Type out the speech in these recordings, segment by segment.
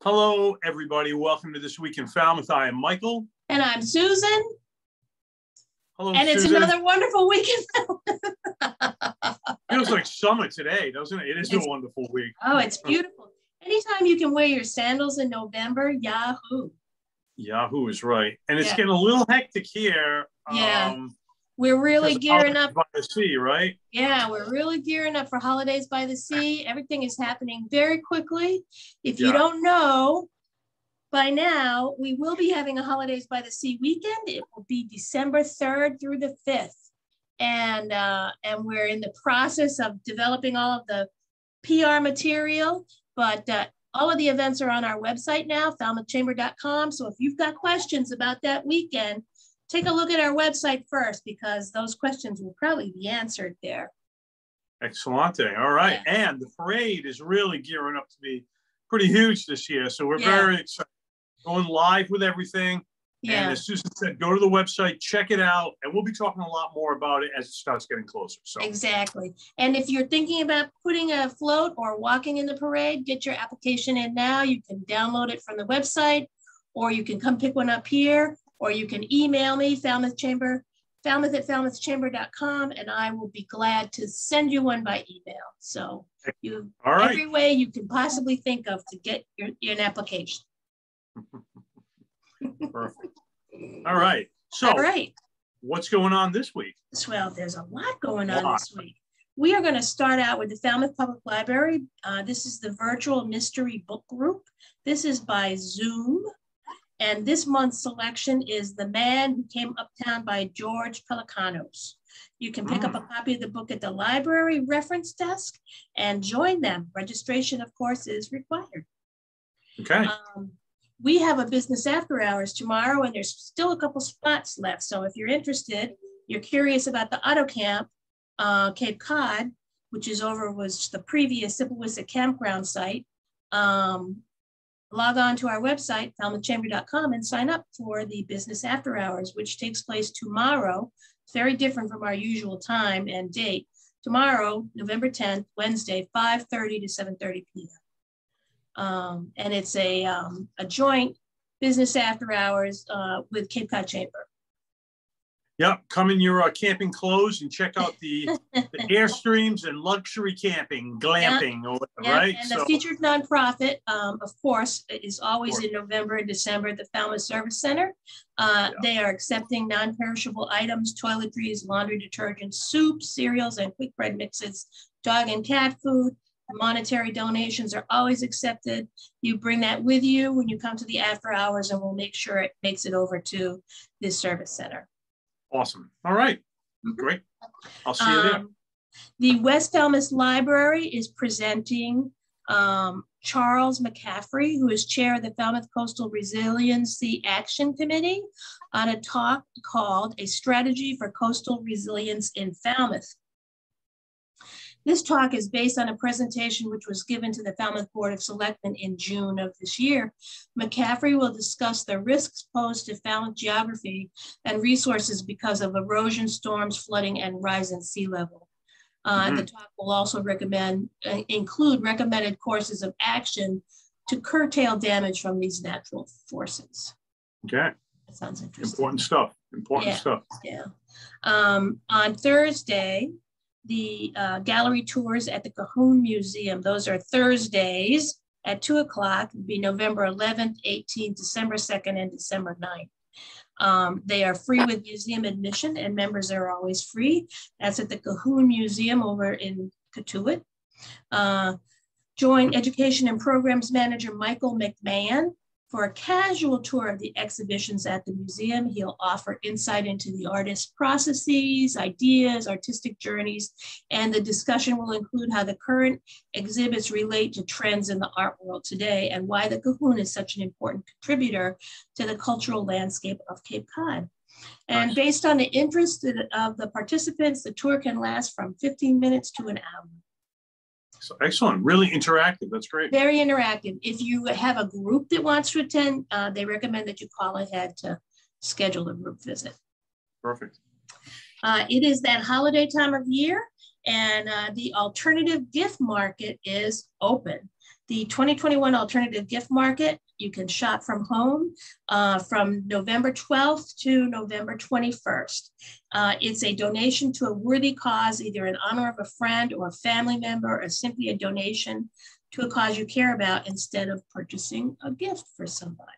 Hello, everybody. Welcome to This Week in Falmouth. I am Michael. And I'm Susan. Hello, and Susan. It's another wonderful week in Falmouth. Feels like summer today, doesn't it? It's a wonderful week. Oh, it's beautiful. Anytime you can wear your sandals in November, yahoo. Yahoo is right. And it's getting a little hectic here. We're really gearing up by the sea, right? Yeah, we're really gearing up for Holidays by the Sea. Everything is happening very quickly. If you don't know, by now, we will be having a Holidays by the Sea weekend. It will be December 3rd through the 5th. And we're in the process of developing all of the PR material, but all of the events are on our website now, falmouthchamber.com. So if you've got questions about that weekend, take a look at our website first, because those questions will probably be answered there. Excellent. All right. Yeah. And the parade is really gearing up to be pretty huge this year. So we're very excited. Going live with everything. Yeah. And as Susan said, go to the website, check it out, and we'll be talking a lot more about it as it starts getting closer. So exactly. And if you're thinking about putting a float or walking in the parade, get your application in now. You can download it from the website, or you can come pick one up here, or you can email me, falmouth@falmouthchamber.com, and I will be glad to send you one by email. So every way you can possibly think of to get an application. Perfect. All right. So what's going on this week? Well, there's a lot going on this week. We are going to start out with the Falmouth Public Library. This is the virtual mystery book group. This is by Zoom. And this month's selection is The Man Who Came Uptown by George Pelicanos. You can pick up a copy of the book at the library reference desk and join them. Registration, of course, is required. Okay. We have a business after hours tomorrow, and there's still a couple spots left. So if you're interested, you're curious about the Auto Camp, Cape Cod, which was the previous Sipawissa campground site, log on to our website, falmouthchamber.com, and sign up for the business after hours, which takes place tomorrow. It's very different from our usual time and date. Tomorrow, November 10th, Wednesday, 5:30 to 7:30 p.m. And it's a joint business after hours with Cape Cod Chamber. Yep, come in your camping clothes and check out the Airstreams and luxury camping, glamping, or whatever, right? And the featured nonprofit, of course, is always in November and December, the Falmouth Service Center. They are accepting non-perishable items, toiletries, laundry detergents, soups, cereals, and quick bread mixes, dog and cat food. Monetary donations are always accepted. You bring that with you when you come to the after hours, and we'll make sure it makes it over to this service center. Awesome. All right. Great. I'll see you there. The West Falmouth Library is presenting Charles McCaffrey, who is chair of the Falmouth Coastal Resiliency Action Committee, on a talk called A Strategy for Coastal Resilience in Falmouth. This talk is based on a presentation which was given to the Falmouth Board of Selectmen in June of this year. McCaffrey will discuss the risks posed to Falmouth geography and resources because of erosion, storms, flooding, and rise in sea level. The talk will also include recommended courses of action to curtail damage from these natural forces. Okay. That sounds interesting. Important stuff. Important stuff. Yeah. On Thursday, the gallery tours at the Cahoon Museum. Those are Thursdays at 2 o'clock. It'll be November 11th, 18th, December 2nd, and December 9th. They are free with museum admission, and members are always free. That's at the Cahoon Museum over in Cotuit. Join Education and Programs Manager Michael McMahon for a casual tour of the exhibitions at the museum. He'll offer insight into the artist's processes, ideas, artistic journeys, and the discussion will include how the current exhibits relate to trends in the art world today and why the Cahoon is such an important contributor to the cultural landscape of Cape Cod. And based on the interest of the participants, the tour can last from 15 minutes to an hour. So excellent, really interactive. That's great. Very interactive. If you have a group that wants to attend, they recommend that you call ahead to schedule a group visit. Perfect. It is that holiday time of year, And the alternative gift market is open. The 2021 alternative gift market, you can shop from home from November 12th to November 21st. It's a donation to a worthy cause, either in honor of a friend or a family member, or simply a donation to a cause you care about instead of purchasing a gift for somebody.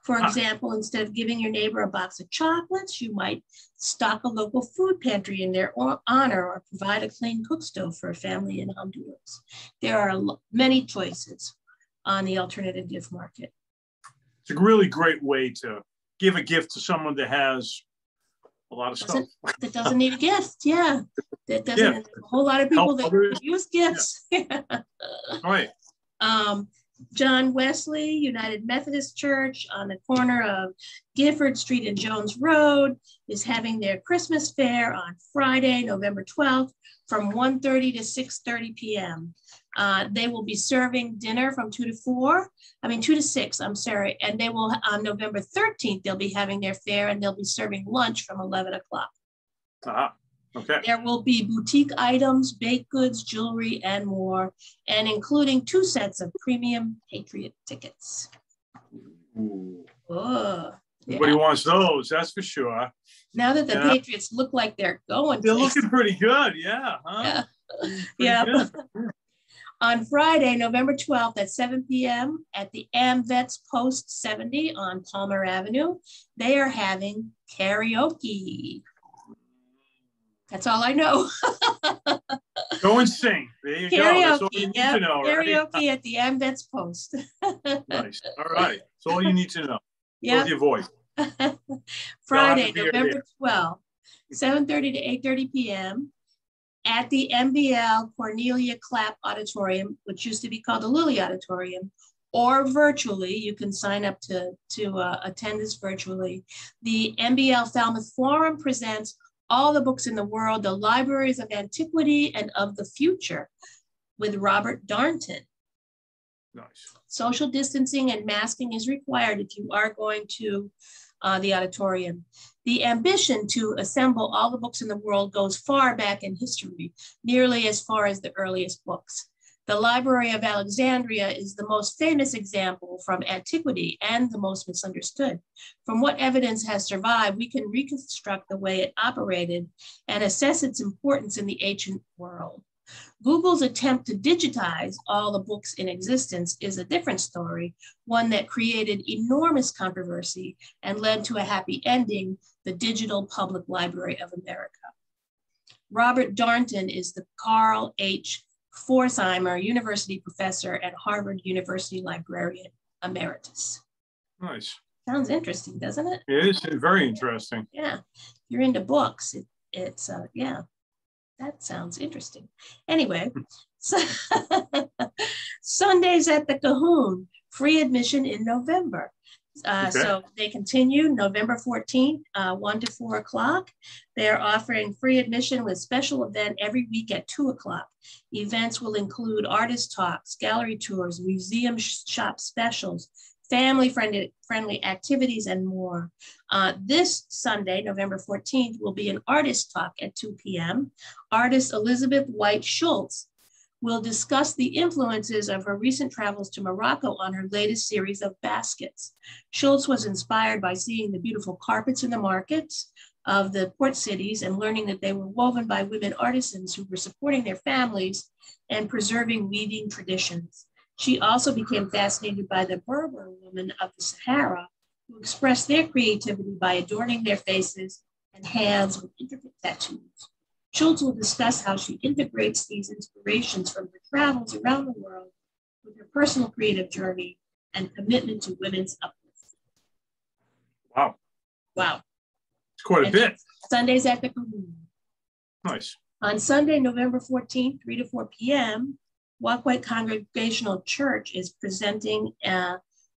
For example, instead of giving your neighbor a box of chocolates, you might stock a local food pantry in their honor, or provide a clean cook stove for a family in Honduras. There are many choices on the alternative gift market. It's a really great way to give a gift to someone that has a lot of stuff. That doesn't need a gift, yeah. That doesn't, a whole lot of people that use gifts. Yeah. Right. John Wesley United Methodist Church on the corner of Gifford Street and Jones Road is having their Christmas fair on Friday, November 12th from 1:30 to 6:30 p.m. They will be serving dinner from 2 to 6, I'm sorry. And they will, on November 13th, they'll be having their fair, and they'll be serving lunch from 11 o'clock. Okay. There will be boutique items, baked goods, jewelry, and more, and including 2 sets of premium Patriot tickets. Ooh. Oh, yeah. Nobody wants those, that's for sure. Now that the Patriots look like they're going, they're looking pretty good, yeah. Huh? Yeah. Good. On Friday, November 12th at 7 p.m. at the AmVets Post 70 on Palmer Avenue, they are having karaoke. That's all I know. Go and sing. There you go. That's all you need to know, karaoke right? at the AmVets Post. Nice. All right. That's all you need to know. Yeah. Your voice. Friday, November 12th, 7:30 to 8:30 p.m. at the MBL Cornelia Clapp Auditorium, which used to be called the Lilly Auditorium, or virtually. You can sign up to attend this virtually. The MBL Falmouth Forum presents All the Books in the World, the Libraries of Antiquity and of the Future, with Robert Darnton. Nice. Social distancing and masking is required if you are going to the auditorium. The ambition to assemble all the books in the world goes far back in history, nearly as far as the earliest books. The Library of Alexandria is the most famous example from antiquity and the most misunderstood. From what evidence has survived, we can reconstruct the way it operated and assess its importance in the ancient world. Google's attempt to digitize all the books in existence is a different story, one that created enormous controversy and led to a happy ending, the Digital Public Library of America. Robert Darnton is the Carl H. Forsheimer University Professor and Harvard University Librarian Emeritus. Nice. Sounds interesting, doesn't it? It is very interesting. Yeah, if you're into books, it's yeah. That sounds interesting. Anyway, so Sundays at the Cahoon, free admission in November. So they continue November 14th, 1 to 4 o'clock. They're offering free admission with special event every week at 2 o'clock. Events will include artist talks, gallery tours, museum shop specials, family-friendly activities, and more. This Sunday, November 14th, will be an artist talk at 2 p.m. Artist Elizabeth White Schultz will discuss the influences of her recent travels to Morocco on her latest series of baskets. Schultz was inspired by seeing the beautiful carpets in the markets of the port cities and learning that they were woven by women artisans who were supporting their families and preserving weaving traditions. She also became fascinated by the Berber women of the Sahara, who expressed their creativity by adorning their faces and hands with intricate tattoos. Schultz will discuss how she integrates these inspirations from her travels around the world with her personal creative journey and commitment to women's upliftment. Wow. Wow. It's quite a bit. Sundays at the Cahoon. Nice. On Sunday, November 14th, 3 to 4 p.m., Waquite Congregational Church is presenting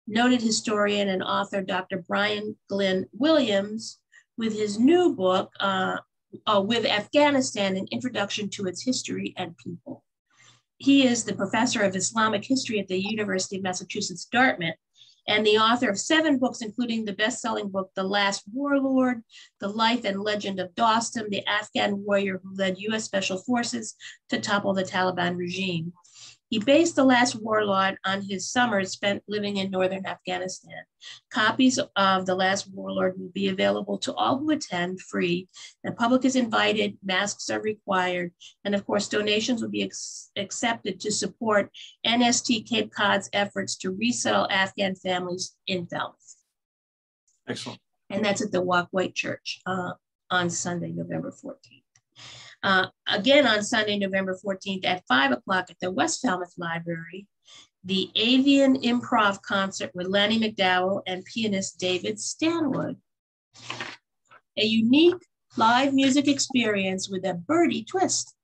noted historian and author Dr. Brian Glenn Williams with his new book, With Afghanistan, an Introduction to Its History and People. He is the professor of Islamic history at the University of Massachusetts, Dartmouth, and the author of 7 books, including the best-selling book, The Last Warlord, The Life and Legend of Dostum, the Afghan warrior who led U.S. Special Forces to topple the Taliban regime. He based The Last Warlord on his summers spent living in northern Afghanistan. Copies of The Last Warlord will be available to all who attend free. The public is invited, masks are required, and of course, donations will be accepted to support NST Cape Cod's efforts to resettle Afghan families in Falmouth. Excellent. And that's at the Walk White Church on Sunday, November 14th. Again, on Sunday, November 14th at 5 o'clock at the West Falmouth Library, the Avian Improv Concert with Lanny McDowell and pianist David Stanwood. A unique live music experience with a birdie twist.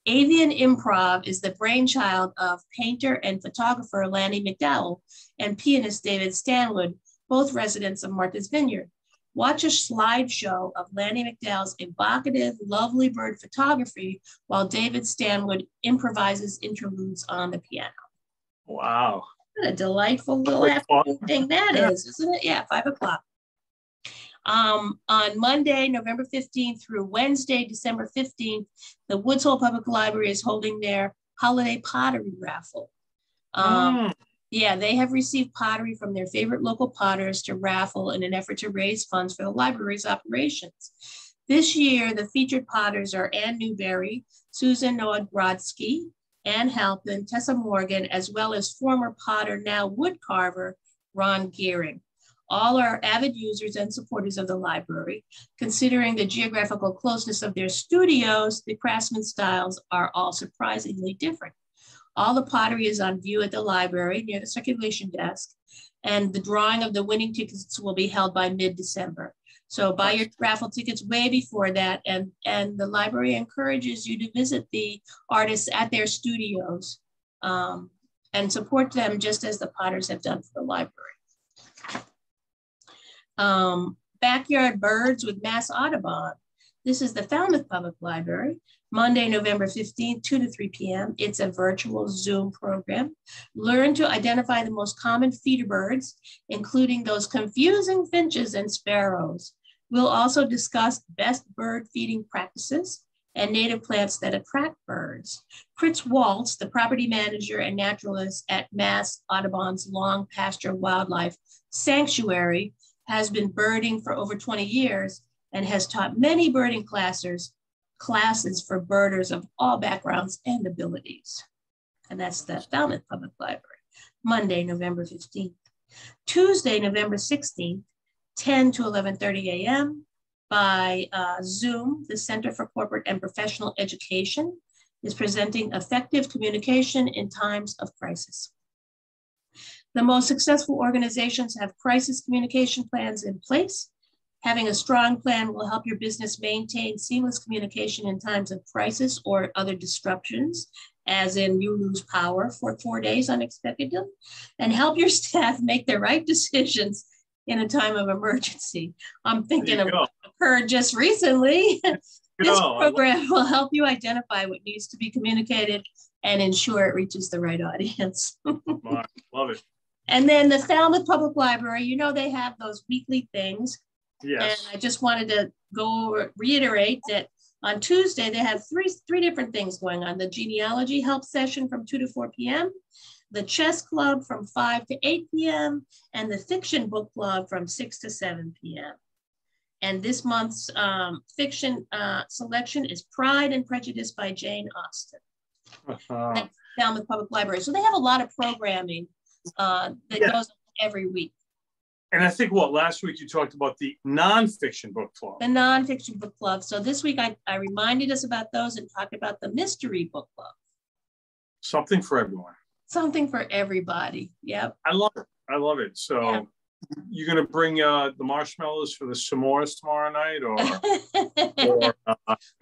Avian Improv is the brainchild of painter and photographer Lanny McDowell and pianist David Stanwood, both residents of Martha's Vineyard. Watch a slideshow of Lanny McDowell's evocative, lovely bird photography while David Stanwood improvises interludes on the piano. Wow. What a delightful little afternoon thing that is, isn't it? Yeah, 5 o'clock. On Monday, November 15th through Wednesday, December 15th, the Woods Hole Public Library is holding their holiday pottery raffle. Yeah, they have received pottery from their favorite local potters to raffle in an effort to raise funds for the library's operations. This year, the featured potters are Ann Newberry, Susan Nowodgrodsky, Ann Halpin, Tessa Morgan, as well as former potter, now wood carver, Ron Gearing. All are avid users and supporters of the library. Considering the geographical closeness of their studios, the craftsman styles are all surprisingly different. All the pottery is on view at the library near the circulation desk, and the drawing of the winning tickets will be held by mid-December. So buy your raffle tickets way before that, and the library encourages you to visit the artists at their studios and support them just as the potters have done for the library. Backyard Birds with Mass Audubon. This is the Falmouth Public Library. Monday, November 15th, 2 to 3 p.m. It's a virtual Zoom program. Learn to identify the most common feeder birds, including those confusing finches and sparrows. We'll also discuss best bird feeding practices and native plants that attract birds. Fritz Waltz, the property manager and naturalist at Mass Audubon's Long Pasture Wildlife Sanctuary, has been birding for over 20 years and has taught many birding classes for birders of all backgrounds and abilities. And that's the Falmouth Public Library. Monday, November 15th. Tuesday, November 16th, 10 to 11:30 a.m. by Zoom, the Center for Corporate and Professional Education is presenting effective communication in times of crisis. The most successful organizations have crisis communication plans in place. Having a strong plan will help your business maintain seamless communication in times of crisis or other disruptions, as in you lose power for 4 days unexpectedly, and help your staff make the right decisions in a time of emergency. I'm thinking of what occurred just recently. This program will help you identify what needs to be communicated and ensure it reaches the right audience. Love it. And then the Falmouth Public Library, you know, they have those weekly things. Yes. And I just wanted to reiterate that on Tuesday, they have three different things going on. The genealogy help session from 2 to 4 p.m., the chess club from 5 to 8 p.m., and the fiction book club from 6 to 7 p.m. And this month's fiction selection is Pride and Prejudice by Jane Austen. That's Falmouth Public Library. So they have a lot of programming that goes on every week. And I think last week you talked about the nonfiction book club. The nonfiction book club. So this week I reminded us about those and talked about the mystery book club. Something for everyone. Something for everybody. Yep. I love it. I love it. So you're going to bring the marshmallows for the s'mores tomorrow night, or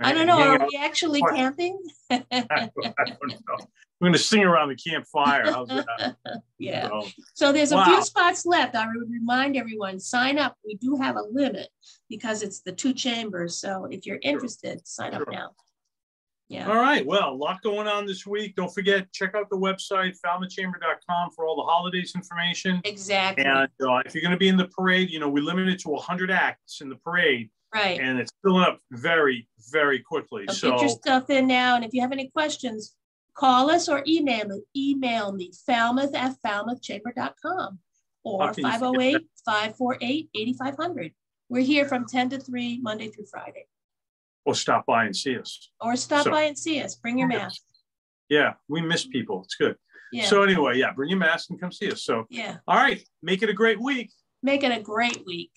I don't know. Are we actually camping? I don't know. We're going to sing around the campfire. How's that? Yeah. So there's a few spots left. I would remind everyone, sign up. We do have a limit because it's the 2 chambers. So if you're interested, sign up now. Yeah. All right. Well, a lot going on this week. Don't forget, check out the website, falmouthchamber.com, for all the holidays information. Exactly. And if you're going to be in the parade, we limit it to 100 acts in the parade. Right. And it's filling up very, very quickly. So get your stuff in now. And if you have any questions, call us or email me, falmouth@falmouthchamber.com or 508-548-8500. We're here from 10 to 3, Monday through Friday. Or stop by and see us. By and see us. Bring your mask. Yeah, we miss people. It's good. Yeah. So anyway, bring your mask and come see us. So, yeah. All right. Make it a great week. Make it a great week.